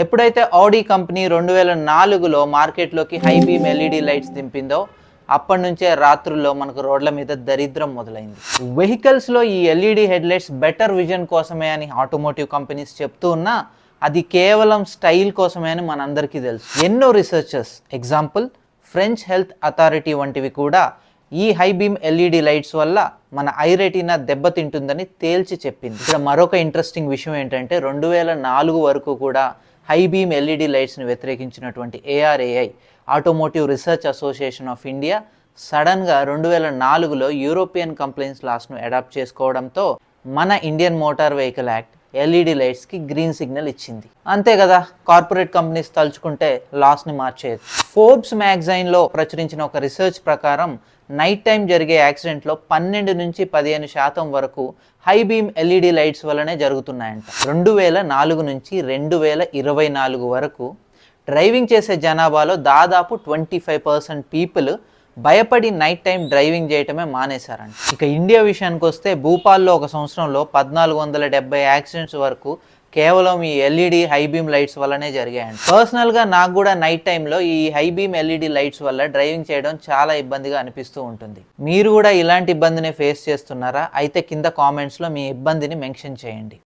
ఎప్పుడైతే Audi company 2004లో మార్కెట్లోకి high beam LED lights దింపిందో అప్పటి నుంచే రాత్రుల్లో మనకు రోడ్ల మీద దరిద్రం మొదలైంది. వెహికల్స్లో ఈ ఎల్ఈడి హెడ్లైట్స్ బెటర్ విజన్ కోసమే అని ఆటోమోటివ్ కంపెనీస్ చెప్తూ ఉన్నా అది కేవలం స్టైల్ కోసమే అని మనందరికీ తెలుసు. ఎన్నో researchers, example French health authority వంటివి కూడా ఈ హై బీమ్ ఎల్ఈడి లైట్స్ వల్ల మన ఐ రెటీనా దెబ్బతింటుందని తేల్చి చెప్పింది. ఇక్కడ మరొక ఇంట్రెస్టింగ్ విషయం ఏంటంటే 2004 వరకు కూడా హై బీమ్ ఎల్ఈడి లైట్స్ని వ్యతిరేకించినటువంటి ARAI, automotive research association of India, సడన్గా 2004లో యూరోపియన్ కంప్లైంట్స్ లాస్ను అడాప్ట్ చేసుకోవడంతో మన Indian motor vehicle act LED లైట్స్కి గ్రీన్ సిగ్నల్ ఇచ్చింది. అంతే కదా, కార్పొరేట్ కంపెనీస్ తలుచుకుంటే లాస్ని మార్చేయదు. ఫోర్బ్స్ మ్యాగజైన్లో ప్రచురించిన ఒక రీసెర్చ్ ప్రకారం నైట్ టైం జరిగే యాక్సిడెంట్లో 12 నుంచి 15% వరకు హై బీమ్ ఎల్ఈడి లైట్స్ వల్లనే జరుగుతున్నాయంట. 2004 నుంచి 2024 వరకు డ్రైవింగ్ చేసే జనాభాలో దాదాపు 25% పీపుల్ భయపడి నైట్ టైం డ్రైవింగ్ చేయటమే మానేశారంట. ఇక ఇండియా విషయానికి వస్తే భూపాల్లో ఒక సంవత్సరంలో 1470 యాక్సిడెంట్స్ వరకు కేవలం ఈ ఎల్ఈడి హై బీమ్ లైట్స్ వల్లనే జరిగాయండి. పర్సనల్గా నాకు కూడా నైట్ టైంలో ఈ హై బీమ్ ఎల్ఈడి లైట్స్ వల్ల డ్రైవింగ్ చేయడం చాలా ఇబ్బందిగా అనిపిస్తూ ఉంటుంది. మీరు కూడా ఇలాంటి ఇబ్బందిని ఫేస్ చేస్తున్నారా? అయితే కింద కామెంట్స్లో మీ ఇబ్బందిని మెన్షన్ చేయండి.